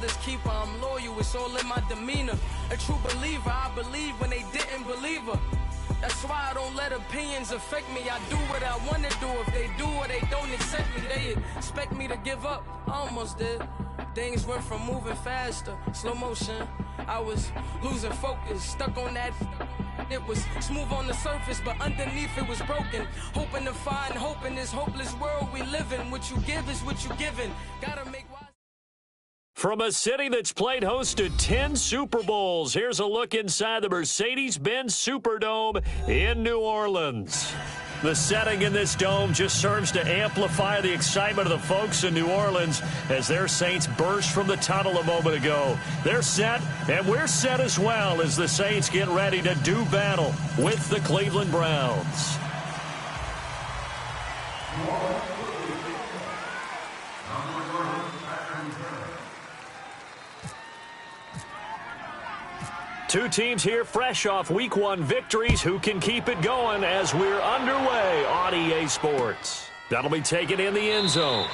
brother's keeper, I'm loyal, it's all in my demeanor. A true believer, I believe when they didn't believe her. That's why I don't let opinions affect me. I do what I want to do. If they do or they don't accept me, they expect me to give up. I almost did. Things went from moving faster, slow motion. I was losing focus, stuck on that. It was smooth on the surface, but underneath it was broken. Hoping to find hope in this hopeless world we live in. What you give is what you given. Gotta make wise. From a city that's played host to 10 Super Bowls, here's a look inside the Mercedes-Benz Superdome in New Orleans. The setting in this dome just serves to amplify the excitement of the folks in New Orleans as their Saints burst from the tunnel a moment ago. They're set, and we're set as well as the Saints get ready to do battle with the Cleveland Browns. Two teams here fresh off Week 1 victories. Who can keep it going as we're underway on EA Sports? That'll be taken in the end zone.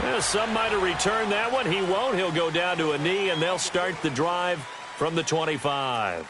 Yeah, some might have returned that one. He won't. He'll go down to a knee, and they'll start the drive from the 25.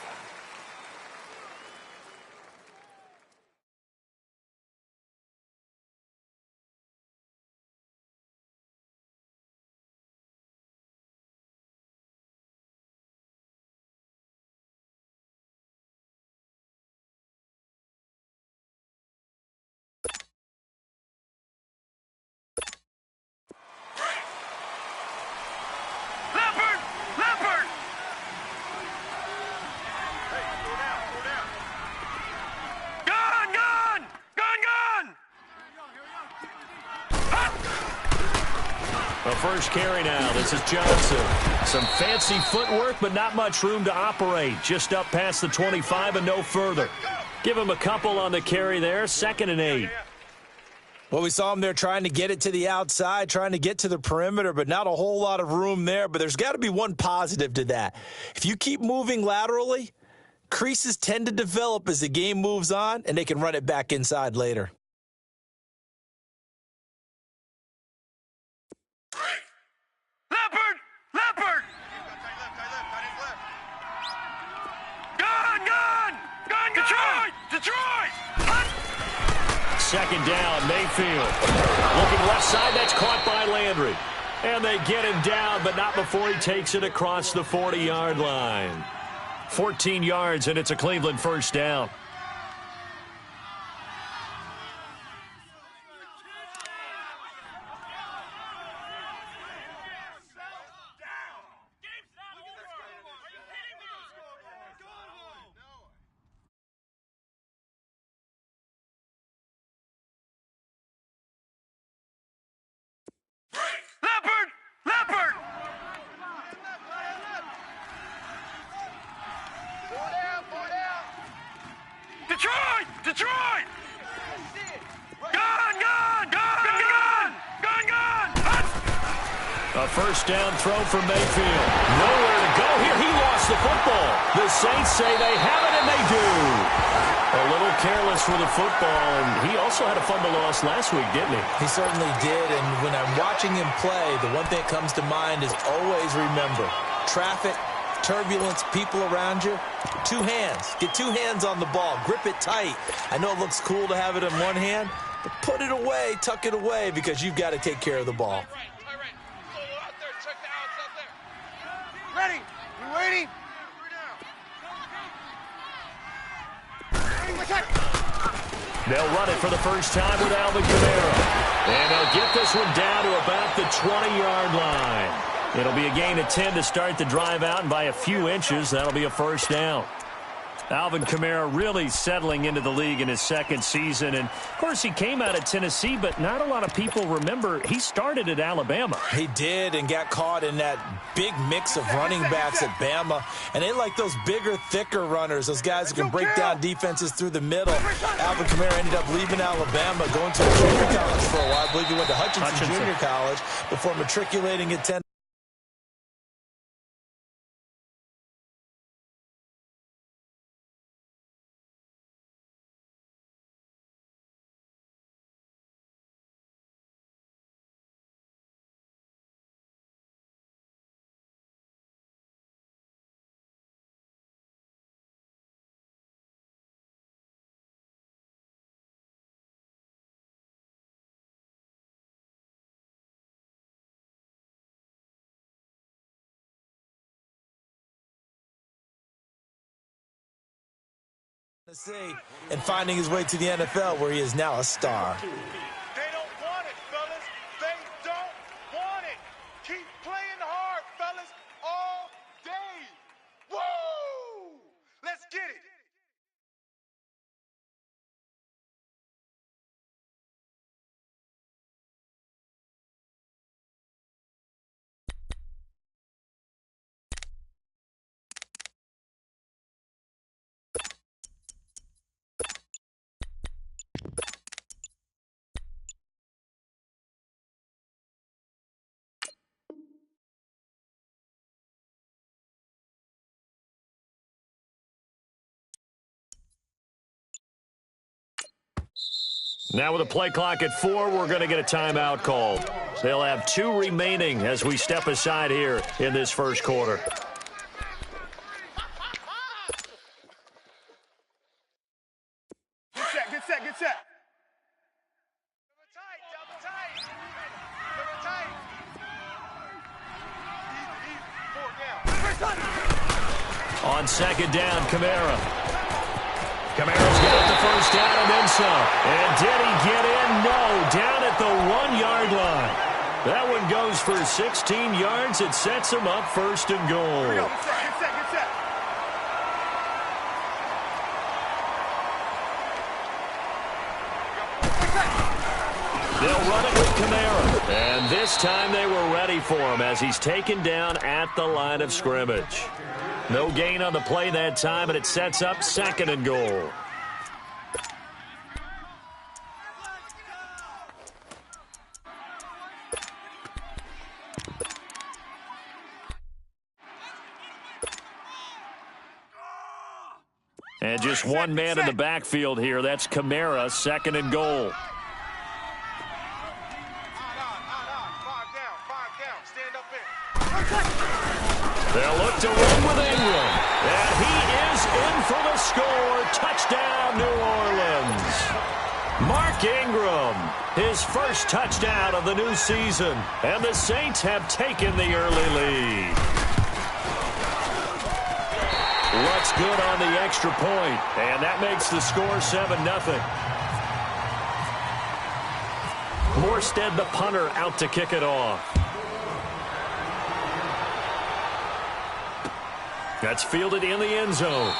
A first carry now. This is Johnson. Some fancy footwork, but not much room to operate. Just up past the 25 and no further. Give him a couple on the carry there. 2nd and 8. Well, we saw him there trying to get it to the outside, trying to get to the perimeter, but not a whole lot of room there. But there's got to be one positive to that. If you keep moving laterally, creases tend to develop as the game moves on, and they can run it back inside later. Second down, Mayfield. Looking left side, that's caught by Landry. And they get him down, but not before he takes it across the 40-yard line. 14 yards, and it's a Cleveland first down. Detroit! A first down throw for Mayfield. Nowhere to go here. He lost the football. The Saints say they have it, and they do. A little careless with the football, and he also had a fumble loss last week, didn't he? He certainly did, and when I'm watching him play, the one thing that comes to mind is always remember, traffic, turbulence, people around you, 2 hands. Get 2 hands on the ball. Grip it tight. I know it looks cool to have it in one hand, but put it away, tuck it away, because you've got to take care of the ball. All right. So out there, check the outs out there. Ready? We waiting? They'll run it for the first time with Alvin Kamara. And they'll get this one down to about the 20-yard line. It'll be a gain of 10 to start the drive out, and by a few inches, that'll be a first down. Alvin Kamara really settling into the league in his 2nd season. And, of course, he came out of Tennessee, but not a lot of people remember he started at Alabama. He did, and got caught in that big mix of running backs at Bama. And they like those bigger, thicker runners, those guys who can break down defenses through the middle. Alvin Kamara ended up leaving Alabama, going to a junior college for a while. I believe he went to Hutchinson Junior College before matriculating at Tennessee. And finding his way to the NFL, where he is now a star. They don't want it, fellas. They don't want it. Keep playing hard, fellas, all day. Woo! Let's get it. Now with a play clock at 4, we're going to get a timeout called. They'll have 2 remaining as we step aside here in this first quarter. Get set, get set, get set. Double tight, double tight. Double tight. Easy, 4 down. On second down, Kamara. Kamara's got the first down and then some. And did he get in? No, down at the 1-yard line. That one goes for 16 yards. It sets him up first and goal. Get set, get set, get set. They'll run it with Kamara. And this time they were ready for him as he's taken down at the line of scrimmage. No gain on the play that time, and it sets up second and goal. And just one man in the backfield here. That's Kamara, second and goal. 5 down. Stand up in. They'll look to run with Ingram. And he is in for the score. Touchdown, New Orleans. Mark Ingram, his first touchdown of the new season. And the Saints have taken the early lead. Looks good on the extra point. And that makes the score 7-0. Morstead, the punter, out to kick it off. That's fielded in the end zone.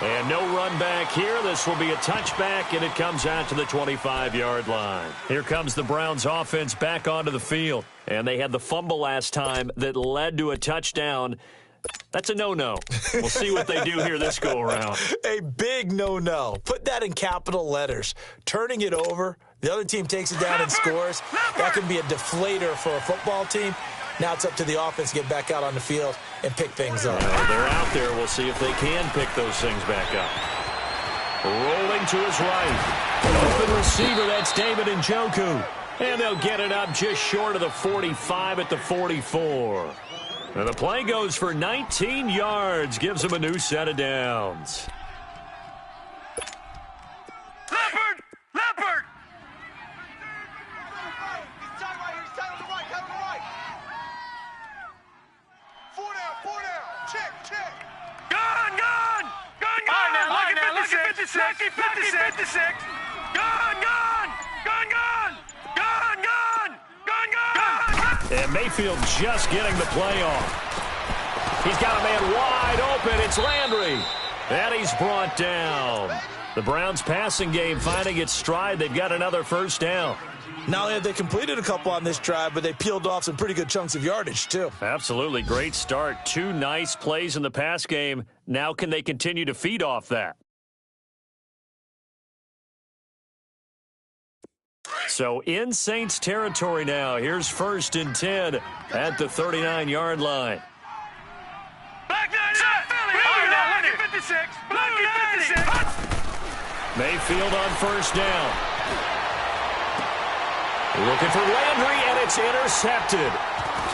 And no run back here. This will be a touchback, and it comes out to the 25-yard line. Here comes the Browns offense back onto the field. And they had the fumble last time that led to a touchdown. That's a no-no. We'll see what they do here this go-around. A big no-no. Put that in capital letters. Turning it over, the other team takes it down and scores. That can be a deflator for a football team. Now it's up to the offense to get back out on the field and pick things up. They're out there. We'll see if they can pick those things back up. Rolling to his right. Open receiver, that's David Njoku. And they'll get it up just short of the 45 at the 44. And the play goes for 19 yards. Gives them a new set of downs. Leopard! Leopard! Check. Gone! Look at 56. Gone! And Mayfield just getting the play off. He's got a man wide open. It's Landry. And he's brought down. The Browns passing game finding its stride. They've got another first down. Not only have they completed a couple on this drive, but they peeled off some pretty good chunks of yardage, too. Absolutely. Great start. 2 nice plays in the pass game. Now can they continue to feed off that? So in Saints territory now. Here's 1st and 10 at the 39-yard line. Black 90! 56! Black 56! Mayfield on first down. Looking for Landry, and it's intercepted.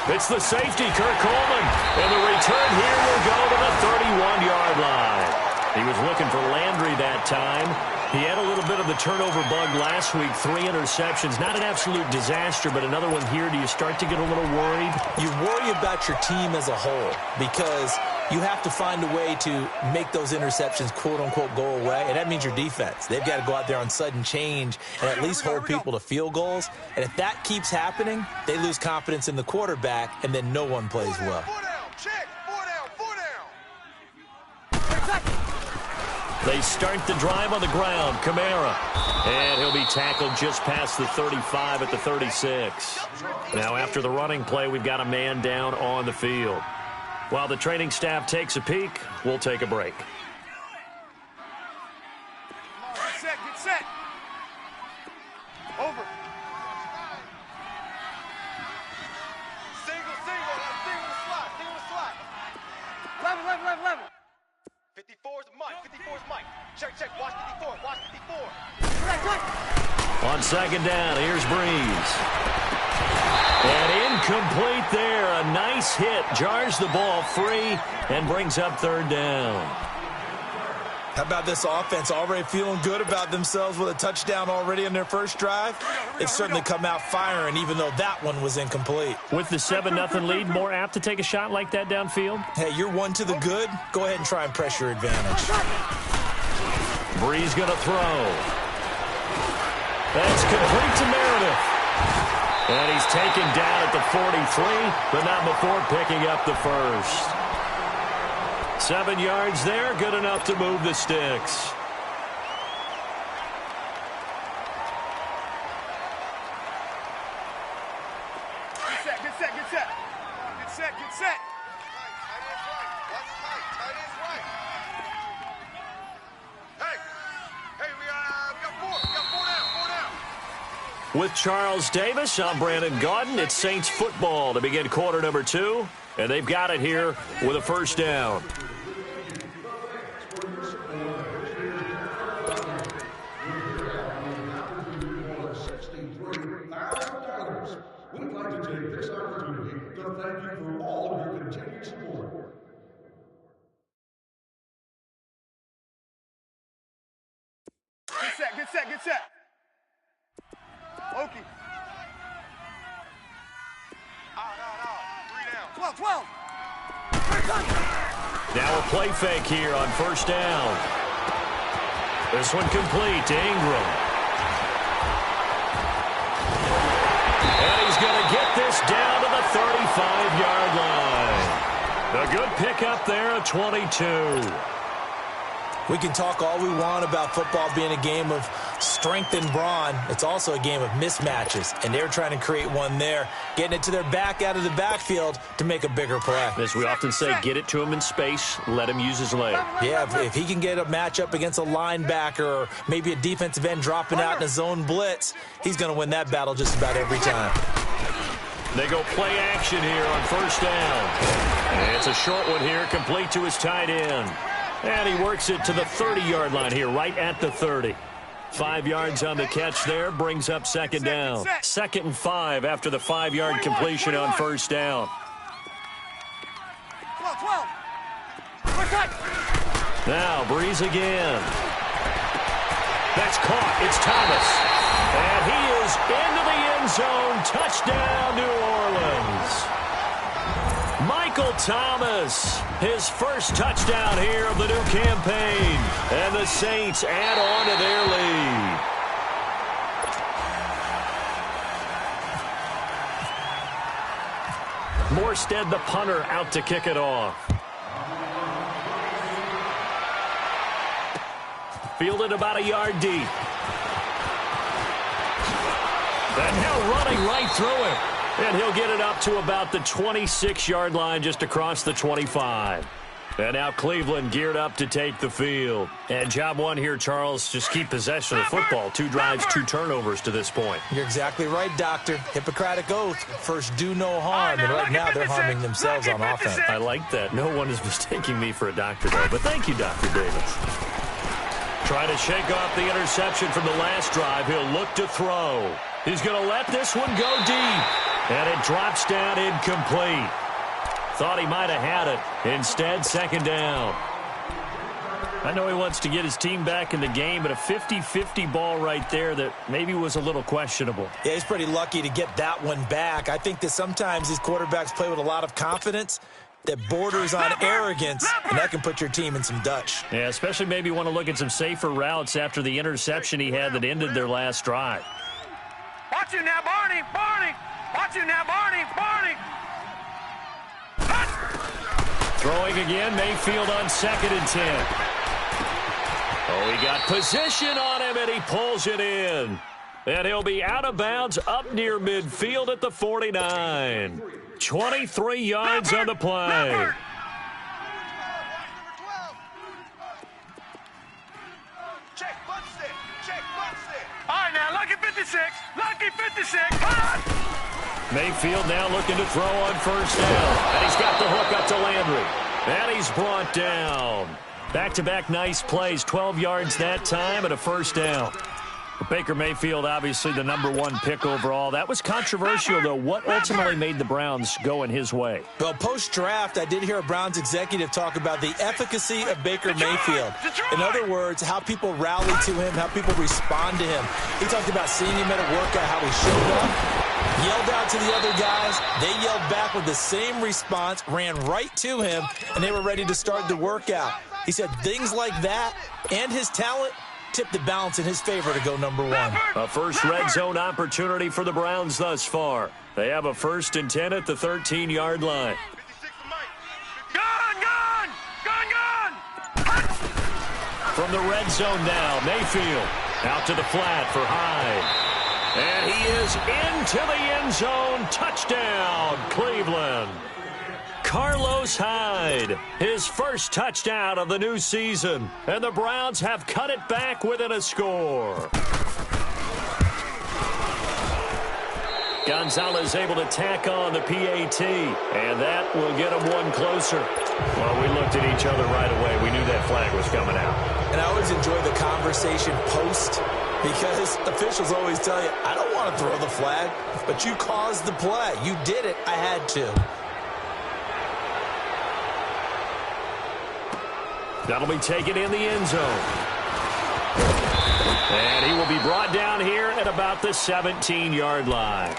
It's the safety, Kirk Coleman. And the return here will go to the 31-yard line. He was looking for Landry that time. He had a little bit of the turnover bug last week, 3 interceptions. Not an absolute disaster, but another one here. Do you start to get a little worried? You worry about your team as a whole because You have to find a way to make those interceptions, quote-unquote, go away, and that means your defense. They've got to go out there on sudden change and at least hold people to field goals. And if that keeps happening, they lose confidence in the quarterback, and then no one plays well. They start the drive on the ground. Kamara. And he'll be tackled just past the 35 at the 36. Now, after the running play, we've got a man down on the field. While the training staff takes a peek, we'll take a break. Get set, get set. Over. Single, single the slot, single the slot. Level. 54's Mike, 54's Mike. Check, watch 54, watch 54. On second down, here's Breeze. And incomplete there. A nice hit. Jars the ball free and brings up third down. How about this offense already feeling good about themselves with a touchdown already in their first drive? They've certainly come out firing, even though that one was incomplete. With the 7-0 lead, more apt to take a shot like that downfield? Hey, you're one to the good. Go ahead and try and press your advantage. Breeze going to throw. That's complete to Meredith. And he's taken down at the 43, but not before picking up the first. 7 yards there, good enough to move the sticks. Get set. Tight is right. Hey, we got four down. With Charles Davis, I'm Brandon Gaudin. It's Saints football to begin quarter number 2, and they've got it here with a first down. We'd like to take this opportunity to thank you for all of your continued support. Get set. Okie. Out. 3 down. 12. Now a play fake here on first down. This one complete to Ingram. And he's going to get this down to the 35-yard line. A good pickup there at 22. We can talk all we want about football being a game of strength and brawn. It's also a game of mismatches, and they're trying to create one there, getting it to their back out of the backfield to make a bigger play. As we often say, get it to him in space, let him use his leg. Yeah, if he can get a matchup against a linebacker or maybe a defensive end dropping out in a zone blitz, he's going to win that battle just about every time. They go play action here on first down. And it's a short one here, complete to his tight end. And he works it to the 30-yard line here, right at the 30. 5 yards on the catch there, brings up second down. 2nd and 5 after the 5-yard completion on first down. 12. Now, Breeze again. That's caught. It's Thomas. And he is into the end zone. Touchdown, New Orleans. Michael Thomas, his first touchdown here of the new campaign. And the Saints add on to their lead. Morstead, the punter, out to kick it off. Fielded about a yard deep. And now running right through it. And he'll get it up to about the 26-yard line just across the 25. And now Cleveland geared up to take the field. And job one here, Charles, just keep possession of the football. 2 drives, 2 turnovers to this point. You're exactly right, Doctor. Hippocratic oath. First, do no harm. And right now, they're harming themselves on offense. I like that. No one is mistaking me for a doctor, though. But thank you, Dr. Davis. Trying to shake off the interception from the last drive. He'll look to throw. He's going to let this one go deep. And it drops down incomplete. Thought he might have had it. Instead, second down. I know he wants to get his team back in the game, but a 50-50 ball right there that maybe was a little questionable. Yeah, he's pretty lucky to get that one back. I think that sometimes these quarterbacks play with a lot of confidence. that borders on arrogance, and that can put your team in some Dutch. Yeah, especially maybe want to look at some safer routes after the interception he had that ended their last drive. Watch you now, Barney! Barney! Watch you now, Barney! Barney! Throwing again, Mayfield on 2nd and 10. Oh, he got position on him, and he pulls it in. And he'll be out of bounds up near midfield at the 49. 23 yards on the play. Check, Buxton. Check, Buxton. All right, now, lucky 56. Lucky 56. Mayfield now looking to throw on 1st down. And he's got the hook up to Landry. And he's brought down. Back-to-back nice plays, 12 yards that time and a 1st down. Baker Mayfield, obviously the #1 pick overall. That was controversial, though. What ultimately made the Browns go in his way? Well, post-draft, I did hear a Browns executive talk about the efficacy of Baker Mayfield. In other words, how people rally to him, how people respond to him. He talked about seeing him at a workout, how he showed up, yelled out to the other guys. They yelled back with the same response, ran right to him, and they were ready to start the workout. He said things like that and his talent tipped the balance in his favor to go #1. A first red zone opportunity for the Browns thus far. They have a 1st and 10 at the 13-yard line. 56 to Mike. Gone, gone! Gone, gone! From the red zone now, Mayfield out to the flat for Hyde. And he is into the end zone. Touchdown, Cleveland. Carlos Hyde, his first touchdown of the new season. And the Browns have cut it back within a score. Gonzalez able to tack on the PAT, and that will get him one closer. Well, we looked at each other right away. We knew that flag was coming out. And I always enjoy the conversation post, because officials always tell you, I don't want to throw the flag, but you caused the play. You did it. I had to. That'll be taken in the end zone. And he will be brought down here at about the 17-yard line.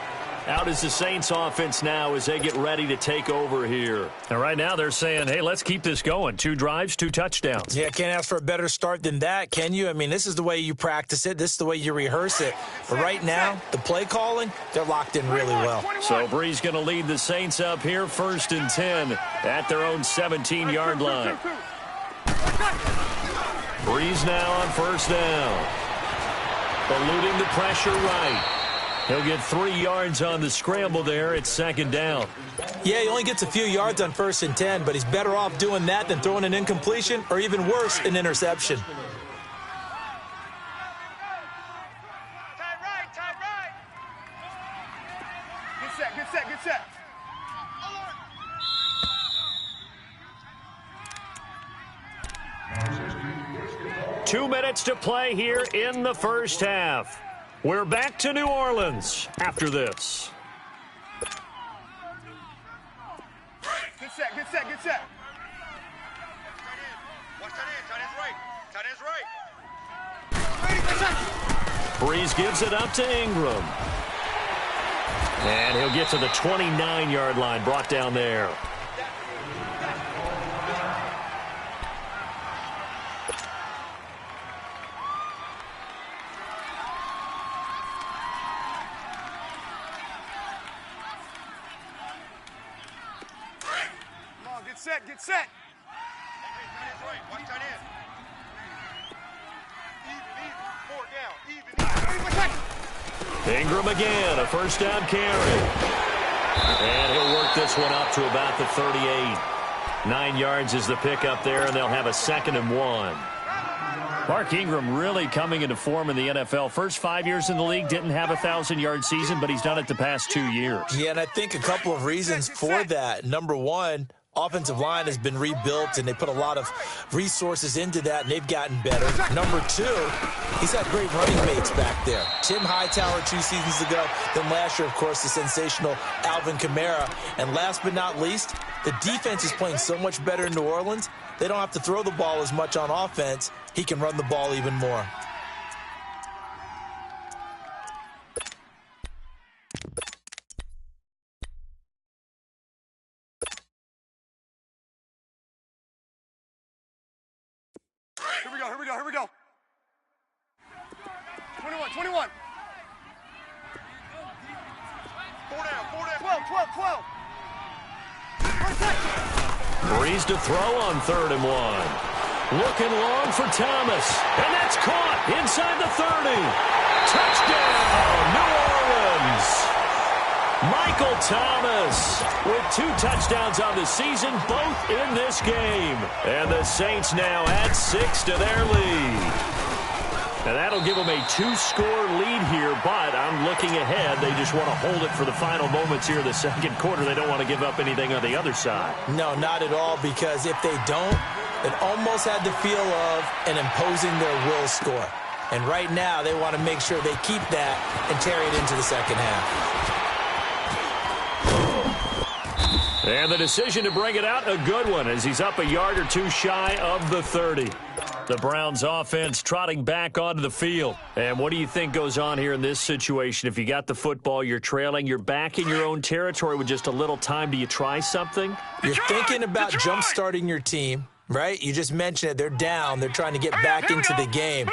Out is the Saints offense now as they get ready to take over here. And right now they're saying, hey, let's keep this going. 2 drives, 2 touchdowns. Yeah, can't ask for a better start than that, can you? I mean, this is the way you practice it. This is the way you rehearse it. But right now, the play calling, they're locked in really well. So Breeze going to lead the Saints up here, 1st and 10 at their own 17-yard line. Breeze now on 1st down. Eluding the pressure right. He'll get 3 yards on the scramble there at 2nd down. Yeah, he only gets a few yards on 1st and 10, but he's better off doing that than throwing an incompletion or even worse, an interception. Tight right, tight right. Good set, good set, good set. 2 minutes to play here in the first half. We're back to New Orleans after this. Good set, good set, good set. Watch tight end, tight end's right. Tight end's right. Breeze gives it up to Ingram. And he'll get to the 29-yard line, brought down there. Get set, get set. Tight end's right. Watch tight end. Even. 4 down. Even. Ingram again, a 1st down carry. And he'll work this one up to about the 38. 9 yards is the pickup there, and they'll have a 2nd and 1. Mark Ingram really coming into form in the NFL. First 5 years in the league, didn't have a 1,000-yard season, but he's done it the past 2 years. Yeah, and I think a couple of reasons for that. #1, offensive line has been rebuilt, and they put a lot of resources into that, and they've gotten better. #2, he's had great running mates back there. Tim Hightower 2 seasons ago, then last year, of course, the sensational Alvin Kamara. And last but not least, the defense is playing so much better in New Orleans, they don't have to throw the ball as much on offense. He can run the ball even more. Here we go, here we go, here we go. 21, 21. 4 down, 12, 12, 12. Breeze to throw on 3rd and 1. Looking long for Thomas. And that's caught inside the 30. Touchdown, New Orleans. Michael Thomas with 2 touchdowns on the season, both in this game. And the Saints now add 6 to their lead. And that'll give them a 2-score lead here, but I'm looking ahead. They just want to hold it for the final moments here in the second quarter. They don't want to give up anything on the other side. No, not at all, because if they don't, it almost had the feel of an imposing their will score. And right now, they want to make sure they keep that and carry it into the second half. And the decision to bring it out, a good one, as he's up a yard or 2 shy of the 30. The Browns offense trotting back onto the field. And what do you think goes on here in this situation? If you got the football, you're trailing, you're back in your own territory with just a little time. Do you try something? You're thinking about jump-starting your team, right? You just mentioned it. They're down. They're trying to get back into the game.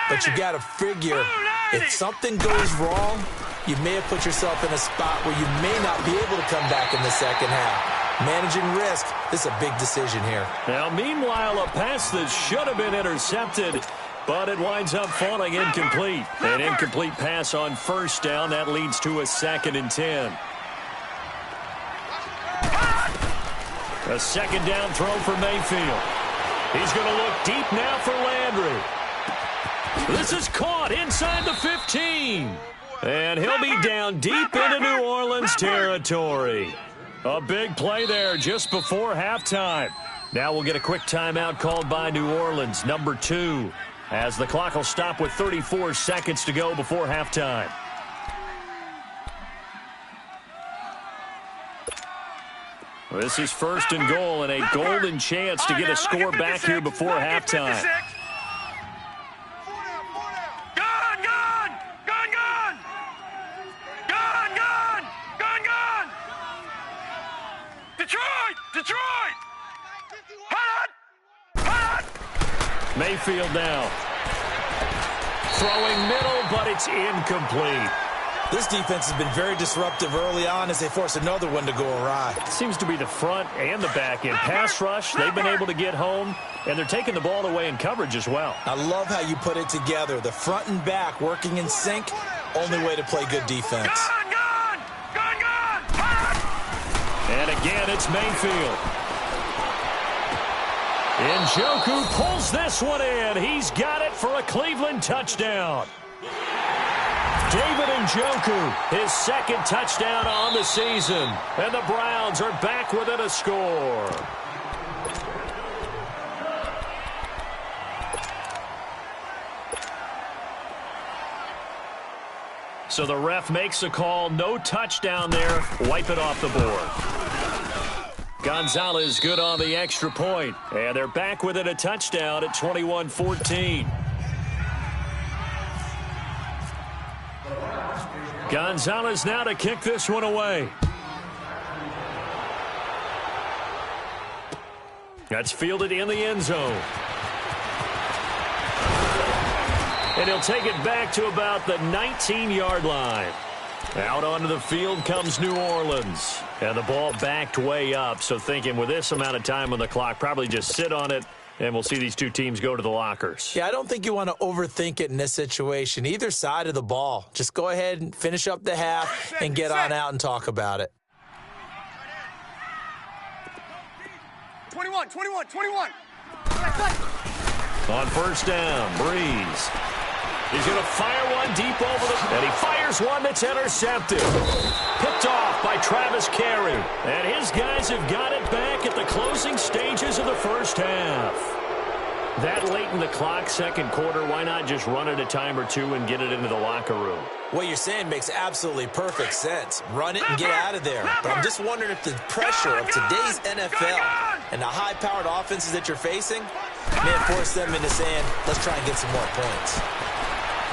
But you got to figure, if something goes wrong, you may have put yourself in a spot where you may not be able to come back in the second half. Managing risk, this is a big decision here. Now, meanwhile, a pass that should have been intercepted, but it winds up falling incomplete. An incomplete pass on 1st down. That leads to a 2nd and 10. A 2nd down throw for Mayfield. He's going to look deep now for Landry. This is caught inside the 15. And he'll be down deep into New Orleans territory. A big play there just before halftime. Now we'll get a quick timeout called by New Orleans, number 2, as the clock will stop with 34 seconds to go before halftime. This is 1st and goal and a golden chance to get a score back here before halftime. Detroit! Hot! Mayfield now. Throwing middle, but it's incomplete. This defense has been very disruptive early on as they force another one to go awry. Seems to be the front and the back end. Pass rush, they've been able to get home, and they're taking the ball away in coverage as well. I love how you put it together. The front and back working in sync, only way to play good defense. And again, it's Mayfield. Njoku pulls this one in. He's got it for a Cleveland touchdown. David Njoku, his 2nd touchdown on the season. And the Browns are back within a score. So the ref makes a call. No touchdown there. Wipe it off the board. Gonzalez good on the extra point. And they're back within a touchdown at 21-14. Gonzalez now to kick this one away. That's fielded in the end zone. And he'll take it back to about the 19-yard line. Out onto the field comes New Orleans. And the ball backed way up. So thinking with this amount of time on the clock, probably just sit on it, and we'll see these two teams go to the lockers. Yeah, I don't think you want to overthink it in this situation. Either side of the ball. Just go ahead and finish up the half and get on out and talk about it. 21. On 1st down, Breeze. He's going to fire one deep over the... And he fires one that's intercepted. Picked off by Travis Carey. And his guys have got it back at the closing stages of the first half. That late in the clock, second quarter, why not just run it a time or two and get it into the locker room? What you're saying makes absolutely perfect sense. Run it and get out of there. But I'm just wondering if the pressure of today's NFL and the high-powered offenses that you're facing may force them into saying, let's try and get some more points.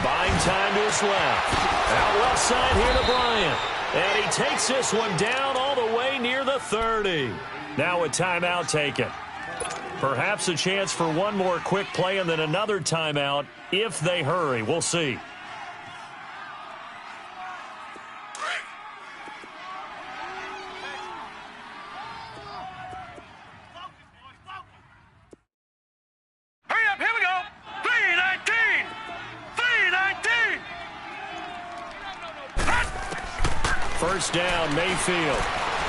Buying time to his left. Out left side here to Bryant. And he takes this one down all the way near the 30. Now a timeout taken. Perhaps a chance for one more quick play and then another timeout if they hurry. We'll see. Hurry up, here we go. 319. 319. First down, Mayfield.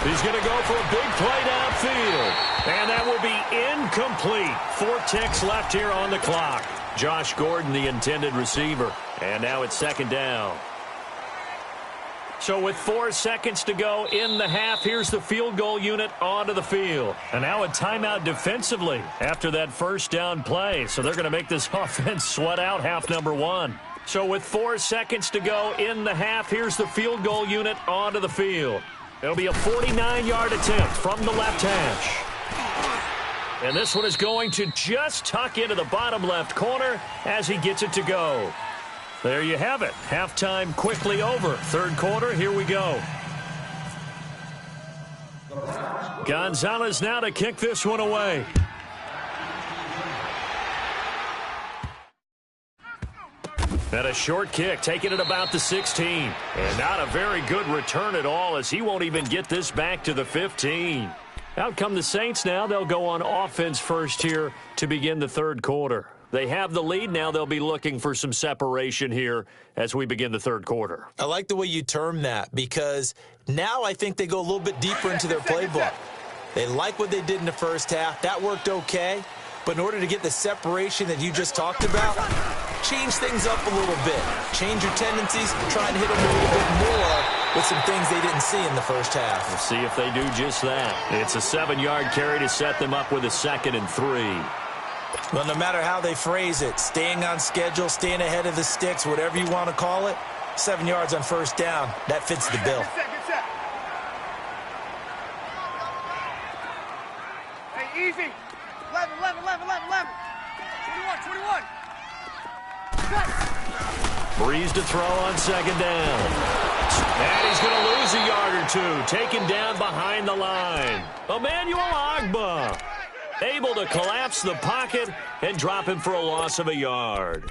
He's going to go for a big play downfield. And that will be incomplete. 4 ticks left here on the clock. Josh Gordon, the intended receiver. And now it's second down. So with 4 seconds to go in the half, here's the field goal unit onto the field. And now a timeout defensively after that first down play. So they're going to make this offense sweat out half number 1. So with 4 seconds to go in the half, here's the field goal unit onto the field. It'll be a 49-yard attempt from the left hash. And this one is going to just tuck into the bottom left corner as he gets it to go. There you have it. Halftime quickly over. Third quarter, here we go. Gonzalez now to kick this one away. And a short kick, taking it about the 16. And not a very good return at all, as he won't even get this back to the 15. Out come the Saints now. They'll go on offense first here to begin the third quarter. They have the lead. Now they'll be looking for some separation here as we begin the third quarter. I like the way you term that, because now I think they go a little bit deeper into their playbook. They like what they did in the first half. That worked okay. But in order to get the separation that you just talked about, change things up a little bit. Change your tendencies, try and hit them a little bit more with some things they didn't see in the first half. We'll see if they do just that. It's a 7-yard carry to set them up with a 2nd and 3. Well, no matter how they phrase it, staying on schedule, staying ahead of the sticks, whatever you want to call it, 7 yards on first down, that fits the bill. Hey, easy. 11, 21. Breeze to throw on second down. And he's going to lose a yard or 2. Taken down behind the line. Emmanuel Ogbah able to collapse the pocket and drop him for a loss of a yard.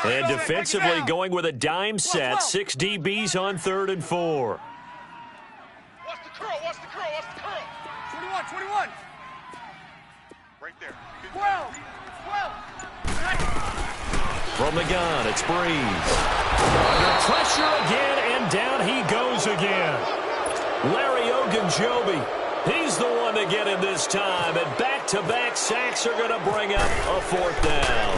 And defensively going with a dime set. 6 DBs on 3rd and 4. Watch the curl. 21. Right there. 12. From the gun, it's Breeze. Under pressure again, and down he goes again. Larry Ogunjobi, he's the one to get him this time. And back-to-back sacks are going to bring up a 4th down.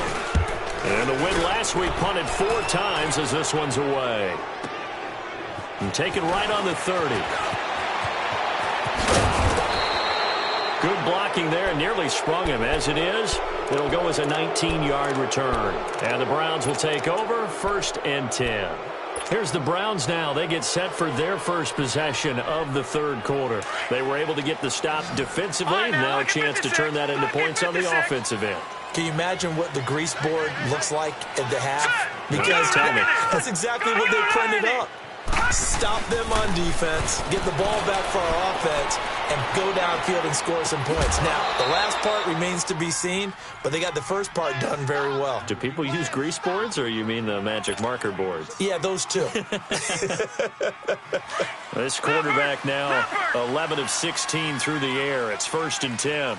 And the win last week punted 4 times as this one's away. And taken right on the 30. Good blocking there, and nearly sprung him. As it is, it'll go as a 19-yard return. And the Browns will take over, 1st and 10. Here's the Browns now. They get set for their first possession of the third quarter. They were able to get the stop defensively. Now a chance to turn that into points on the offensive end. Can you imagine what the grease board looks like at the half? Because that's exactly what they printed up. Stop them on defense, get the ball back for our offense, and go downfield and score some points. Now, the last part remains to be seen, but they got the first part done very well. Do people use grease boards, or you mean the magic marker boards? Yeah, those two. This quarterback now 11 of 16 through the air. It's 1st and 10.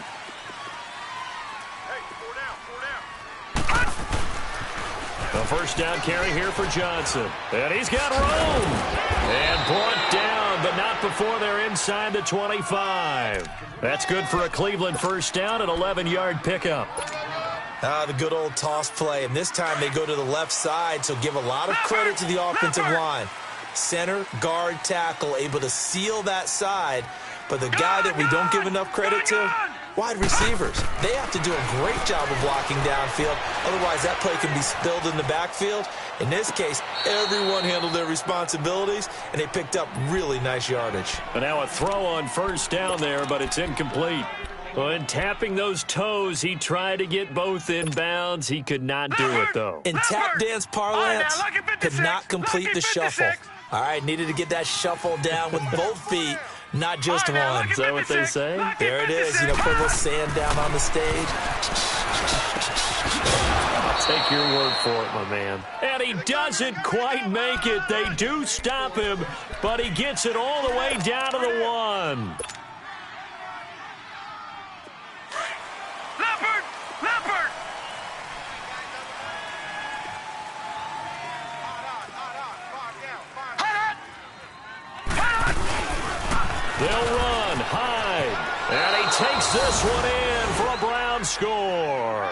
A first down carry here for Johnson. And he's got room. And brought down, but not before they're inside the 25. That's good for a Cleveland first down, an 11-yard pickup. The good old toss play. And this time they go to the left side, so give a lot of credit to the offensive line. Center, guard, tackle, able to seal that side. But the guy that we don't give enough credit to, wide receivers. They have to do a great job of blocking downfield. Otherwise, that play can be spilled in the backfield. In this case, everyone handled their responsibilities, and they picked up really nice yardage. And now a throw on first down there, but it's incomplete. Well, in tapping those toes, he tried to get both in bounds. He could not do it, though. In tap dance parlance, could not complete the shuffle. All right, needed to get that shuffle down with both feet, not just one. Is that what they say? There it is. You know, put a little sand down on the stage. Take your word for it, my man. And he doesn't quite make it. They do stop him, but he gets it all the way down to the 1. Leopard! They'll run, hide, and he takes this one in for a Brown score.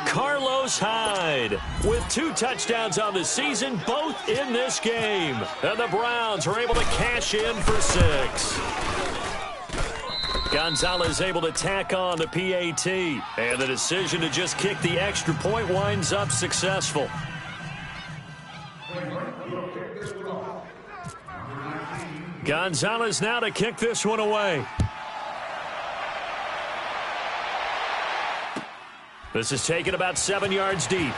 Carlos Hyde with 2 touchdowns on the season, both in this game. And the Browns are able to cash in for 6. Gonzalez able to tack on the PAT, and the decision to just kick the extra point winds up successful. Gonzalez now to kick this one away. This is taken about 7 yards deep.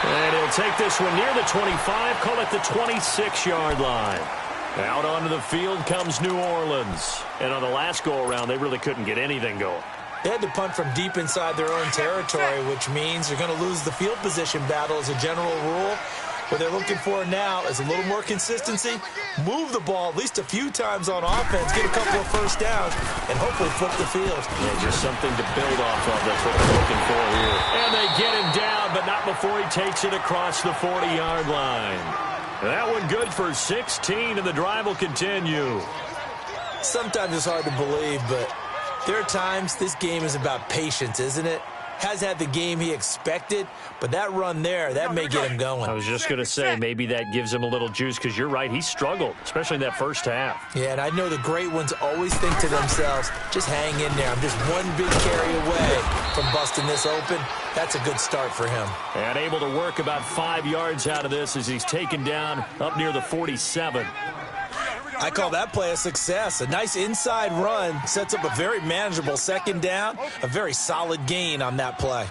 And he'll take this one near the 25, call it the 26-yard line. Out onto the field comes New Orleans. And on the last go-around, they really couldn't get anything going. They had to punt from deep inside their own territory, which means they're going to lose the field position battle as a general rule. What they're looking for now is a little more consistency, move the ball at least a few times on offense, get a couple of first downs, and hopefully flip the field. Yeah, just something to build off of. That's what they're looking for here. And they get him down, but not before he takes it across the 40-yard line. That one good for 16, and the drive will continue. Sometimes it's hard to believe, but there are times this game is about patience, isn't it? Has had the game he expected, but that run there, that may get him going. I was just going to say, maybe that gives him a little juice, because you're right, he struggled, especially in that first half. Yeah, and I know the great ones always think to themselves, just hang in there. I'm just one big carry away from busting this open. That's a good start for him. And able to work about 5 yards out of this as he's taken down up near the 47. I call that play a success. A nice inside run sets up a very manageable second down, a very solid gain on that play.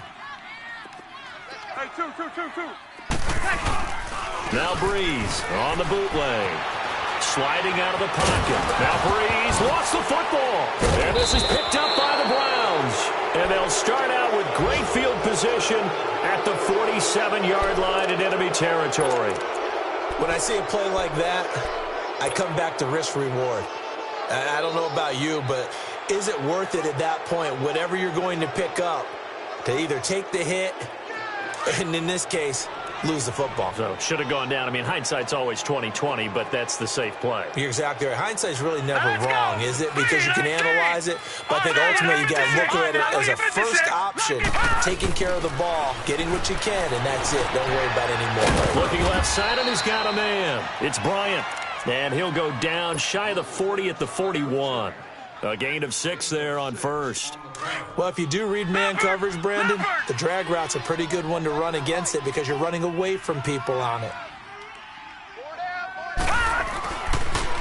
Hey, two. Now Breeze on the bootleg. Sliding out of the pocket. Now Breeze lost the football. And this is picked up by the Browns. And they'll start out with great field position at the 47-yard line in enemy territory. When I see a play like that, I come back to risk-reward. I don't know about you, but is it worth it at that point, whatever you're going to pick up, to either take the hit, and in this case, lose the football? So should have gone down. I mean, hindsight's always 20/20, but that's the safe play. You're exactly right. Hindsight's really never wrong, is it? Because you can analyze it, but I think ultimately you got to look at it as a first option, taking care of the ball, getting what you can, and that's it. Don't worry about any more. Looking left side, and he's got a man. It's Bryant. And he'll go down shy of the 40 at the 41. A gain of 6 there on first. Well, if you do read man coverage, Brandon, the drag route's a pretty good one to run against it because you're running away from people on it.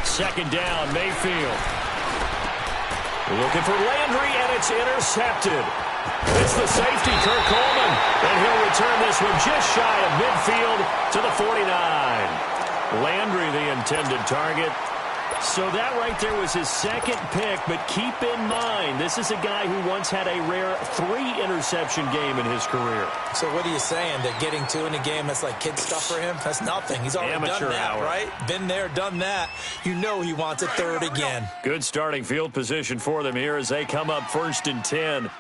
Second down, Mayfield. Looking for Landry, and it's intercepted. It's the safety, Kirk Coleman. And he'll return this one just shy of midfield to the 49. Landry, the intended target. So that right there was his second pick, but keep in mind, this is a guy who once had a rare 3-interception game in his career. So what are you saying, that getting 2 in a game, that's like kid stuff for him? That's nothing. He's already Amateur done that, hour. right? Been there, done that. You know he wants a third again. Good starting field position for them here as they come up 1st and 10.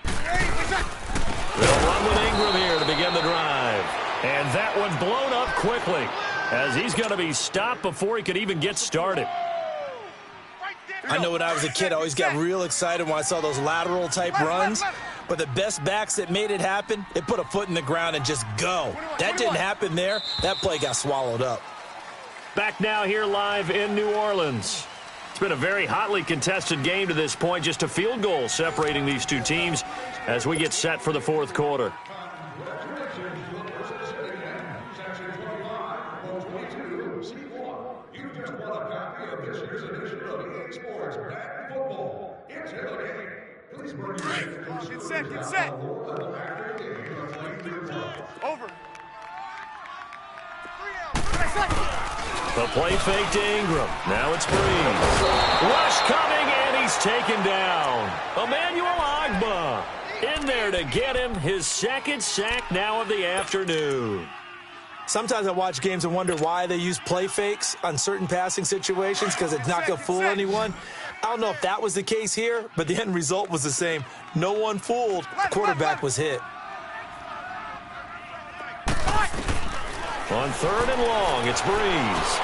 They'll run with Ingram here to begin the drive. And that one blown up quickly as he's going to be stopped before he could even get started. I know when I was a kid, I always got real excited when I saw those lateral type runs. But the best backs that made it happen, they put a foot in the ground and just go. That didn't happen there. That play got swallowed up. Back now here live in New Orleans. It's been a very hotly contested game to this point. Just a field goal separating these two teams as we get set for the 4th quarter. You just want a copy of this this edition of EA Sports Madden Football. Into the game. Please bring your Get set, get set. Over. The play fake to Ingram. Now it's Breeze. Rush coming, and he's taken down. Emmanuel Agba in there to get him his second sack now of the afternoon. Sometimes I watch games and wonder why they use play fakes on certain passing situations because it's not going to fool anyone. I don't know if that was the case here, but the end result was the same. No one fooled. The quarterback was hit. On 3rd and long, it's Breeze.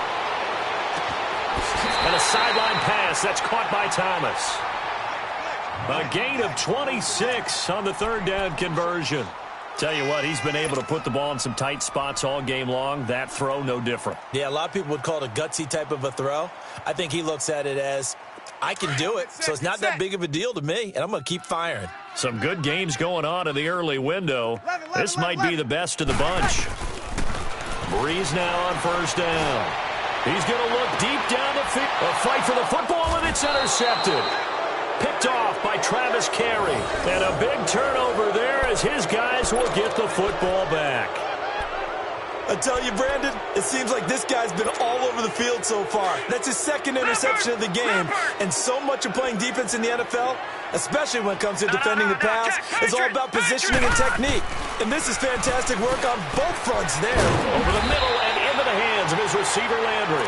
And a sideline pass that's caught by Thomas. A gain of 26 on the 3rd down conversion. Tell you what, he's been able to put the ball in some tight spots all game long. That throw, no different. Yeah, a lot of people would call it a gutsy type of a throw. I think he looks at it as, I can do it, so it's not that big of a deal to me, and I'm going to keep firing. Some good games going on in the early window. This might be the best of the bunch. Breeze now on 1st down. He's going to look deep down the field. A fight for the football, and it's intercepted. Picked off by Travis Carey. And a big turnover there as his guys will get the football back. I tell you, Brandon, it seems like this guy's been all over the field so far. That's his 2nd interception of the game. And so much of playing defense in the NFL, especially when it comes to defending the pass, is all about positioning and technique. And this is fantastic work on both fronts there. Over the middle and into the hands of his receiver, Landry.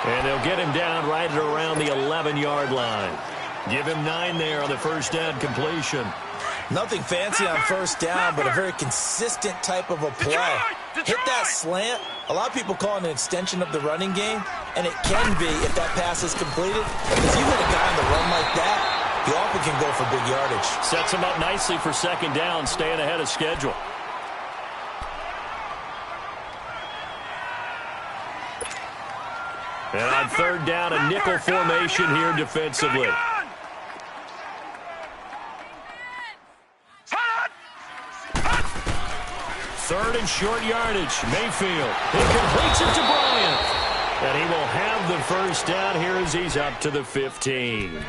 And they'll get him down right at around the 11-yard line. Give him 9 there on the 1st down completion. Nothing fancy on 1st down, but a very consistent type of a play. Hit that slant. A lot of people call it an extension of the running game, and it can be if that pass is completed. Because you hit a guy on the run like that, he often can go for big yardage. Sets him up nicely for 2nd down, staying ahead of schedule. And on 3rd down, a nickel formation here defensively. 3rd and short yardage. Mayfield. He completes it to Bryant. And he will have the 1st down here as he's up to the 15.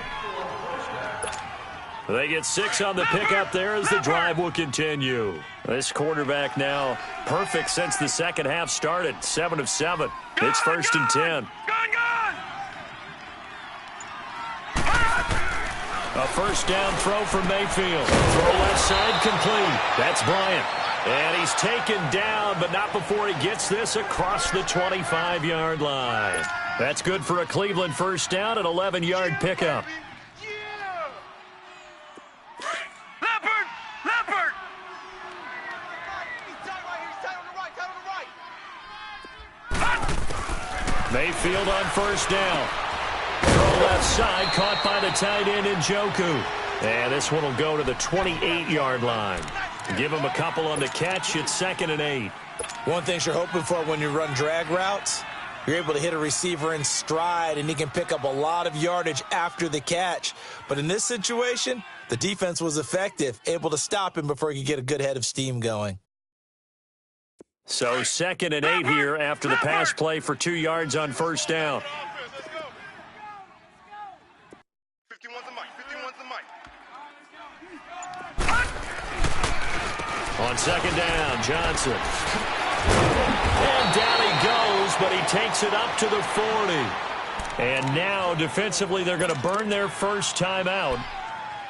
They get 6 on the pickup there as the drive will continue. This quarterback now perfect since the 2nd half started. 7 of 7. It's 1st and 10. A 1st down throw from Mayfield. Throw left side complete. That's Bryant. And he's taken down, but not before he gets this across the 25-yard line. That's good for a Cleveland 1st down and 11-yard pickup. Mayfield on 1st down. Throw left side, caught by the tight end Njoku. And this one will go to the 28-yard line. Give him a couple on the catch. It's 2nd and 8. One thing you're hoping for when you run drag routes, you're able to hit a receiver in stride, and he can pick up a lot of yardage after the catch. But in this situation, the defense was effective, able to stop him before he could get a good head of steam going. So 2nd and 8 here after the pass play for 2 yards on 1st down. 51's the mic. 51's the mic. On 2nd down, Johnson. And down he goes, but he takes it up to the 40. And now, defensively, they're going to burn their 1st time out.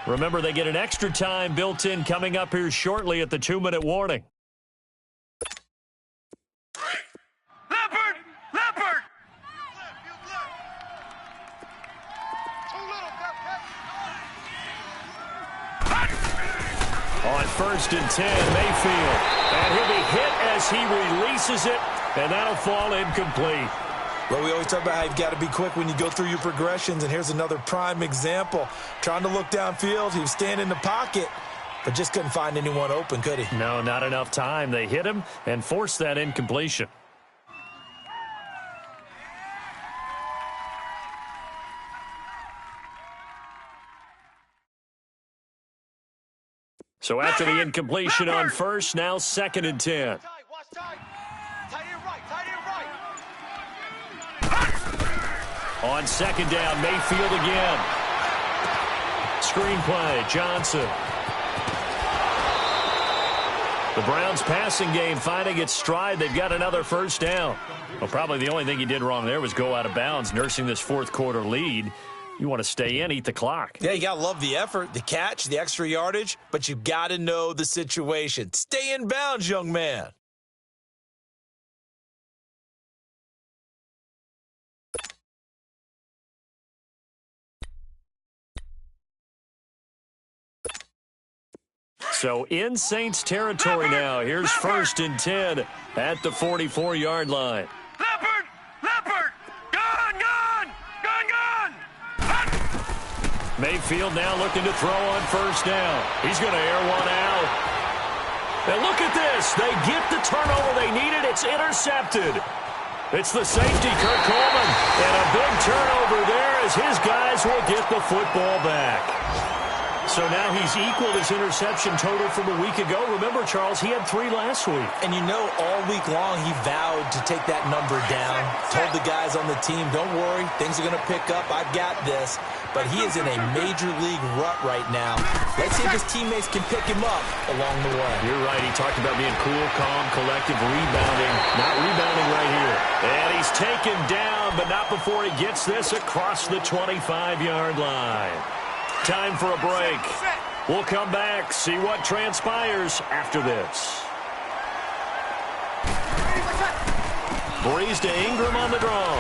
Remember, they get an extra time built in coming up here shortly at the 2-minute warning. On 1st and 10, Mayfield. And he'll be hit as he releases it, and that'll fall incomplete. Well, we always talk about how you've got to be quick when you go through your progressions, and here's another prime example. Trying to look downfield, he was standing in the pocket, but just couldn't find anyone open, could he? No, not enough time. They hit him and forced that incompletion. So after the incompletion on 1st, now 2nd and 10. Watch tight. Tight end right. Tight end right. On second down, Mayfield again. Screenplay, Johnson. The Browns passing game finding its stride. They've got another first down. Well, probably the only thing he did wrong there was go out of bounds, nursing this fourth quarter lead. You want to stay in, eat the clock. Yeah, you got to love the effort, the catch, the extra yardage, but you got to know the situation. Stay in bounds, young man. So in Saints territory now. Here's first and 10 at the 44-yard line. Leopard! Leopard! Gun! Gun! Gun! Gun! Mayfield now looking to throw on first down. He's going to air one out. And look at this. They get the turnover they needed. It's intercepted. It's the safety, Kurt Coleman. And a big turnover there as his guys will get the football back. So now he's equaled his interception total from a week ago. Remember, Charles, he had 3 last week. And you know, all week long he vowed to take that number down. Told the guys on the team, don't worry, things are going to pick up. I've got this. But he is in a major league rut right now. Let's see if his teammates can pick him up along the way. You're right. He talked about being cool, calm, collective, rebounding. Not rebounding right here. And he's taken down, but not before he gets this across the 25-yard line. Time for a break. We'll come back, see what transpires after this. Breeze to Ingram on the draw.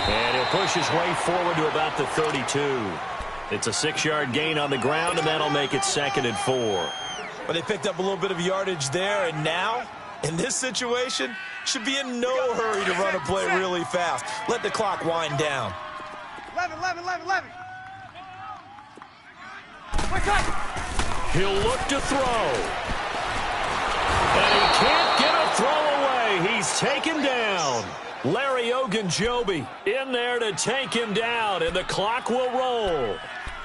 And he'll push his way forward to about the 32. It's a 6-yard gain on the ground, and that'll make it 2nd and 4. But they picked up a little bit of yardage there, and now, in this situation, should be in no hurry to run a play really fast. Let the clock wind down. 11, 11, 11, 11. He'll look to throw. And he can't get a throw away. He's taken down. Larry Ogunjobi in there to take him down, and the clock will roll.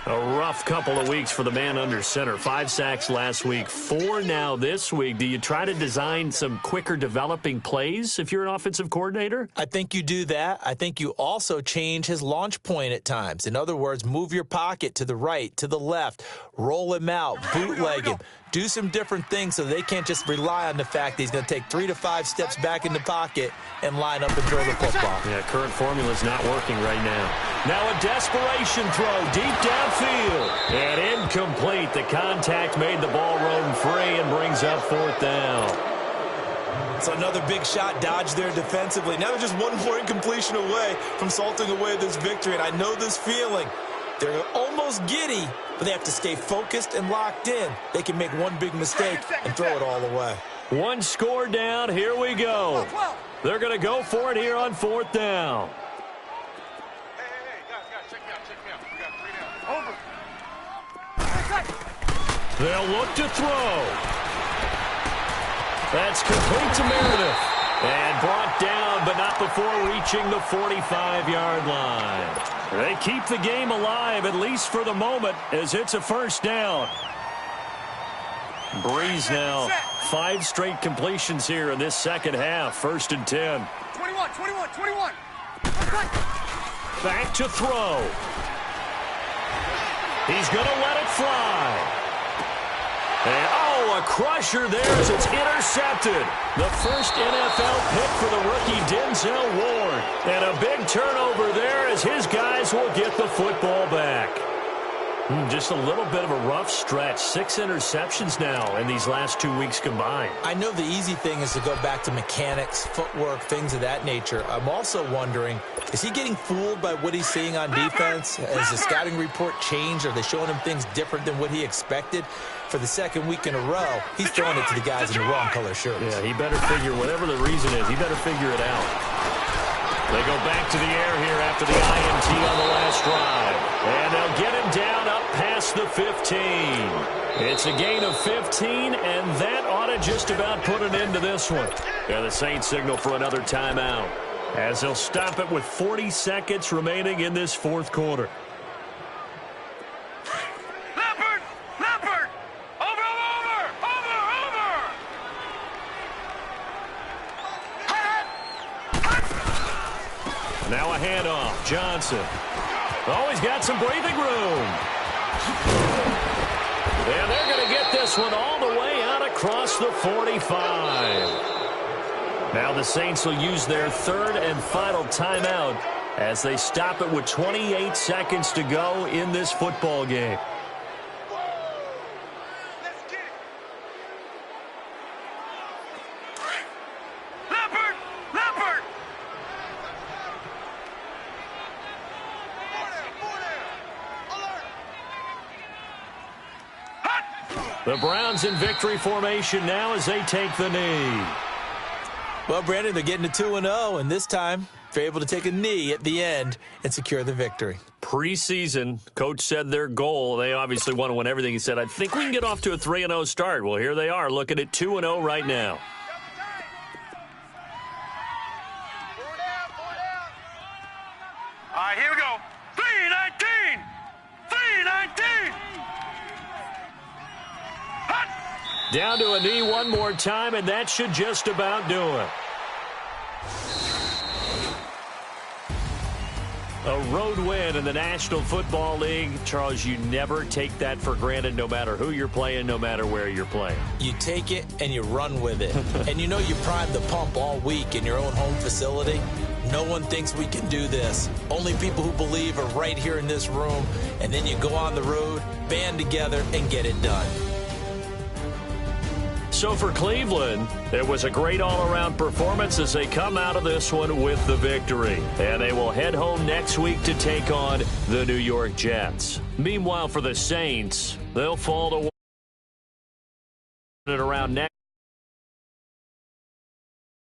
A rough couple of weeks for the man under center. 5 sacks last week, 4 now this week. Do you try to design some quicker developing plays if you're an offensive coordinator? I think you do that. I think you also change his launch point at times. In other words, move your pocket to the right, to the left, roll him out, bootleg him. Do some different things so they can't just rely on the fact that he's going to take 3 to 5 steps back in the pocket and line up and throw the football. Yeah, current formula's not working right now. Now a desperation throw deep downfield. And incomplete. The contact made the ball roam free and brings up 4th down. So another big shot dodged there defensively. Now they're just one more incompletion away from salting away this victory. And I know this feeling. They're almost giddy, but they have to stay focused and locked in. They can make one big mistake and throw it all away. 1 score down. Here we go. They're going to go for it here on 4th down. Hey, guys, check me out. We got 3 down. Over. They'll look to throw. That's complete to Meredith. And brought down, but not before reaching the 45-yard line. They keep the game alive, at least for the moment, as it's a first down. Breeze now, 5 straight completions here in this second half. 1st and 10. 21. Back to throw. He's going to let it fly. And, a crusher there as it's intercepted. The first NFL pick for the rookie Denzel Ward. And a big turnover there as his guys will get the football back. Just a little bit of a rough stretch. 6 interceptions now in these last 2 weeks combined. I know the easy thing is to go back to mechanics, footwork, things of that nature. I'm also wondering, is he getting fooled by what he's seeing on defense? Has the scouting report changed? Are they showing him things different than what he expected? For the 2nd week in a row, he's throwing it to the guys in the wrong color shirts. Yeah, he better figure, whatever the reason is, he better figure it out. They go back to the air here after the INT on the last drive. And they'll get him down up past the 15. It's a gain of 15, and that ought to just about put an end to this one. Yeah, the Saints signal for another timeout, as they'll stop it with 40 seconds remaining in this 4th quarter. Leopard! Over! Now a handoff. Johnson. Oh, he's got some breathing room. And they're going to get this one all the way out across the 45. Now the Saints will use their third and final timeout as they stop it with 28 seconds to go in this football game. The Browns in victory formation now as they take the knee. Well, Brandon, they're getting to 2-0, and this time they're able to take a knee at the end and secure the victory. Preseason, coach said their goal, they obviously want to win everything. He said, I think we can get off to a 3-0 start. Well, here they are looking at 2-0 right now. All right, here we go. 3-19. 3-19. Down to a knee one more time, and that should just about do it. A road win in the National Football League. Charles, you never take that for granted, no matter who you're playing, no matter where you're playing. You take it and you run with it. And you know you primed the pump all week in your own home facility. No one thinks we can do this. Only people who believe are right here in this room. And then you go on the road, band together, and get it done. So for Cleveland, it was a great all-around performance as they come out of this one with the victory. And they will head home next week to take on the New York Jets. Meanwhile, for the Saints, they'll fall to around next.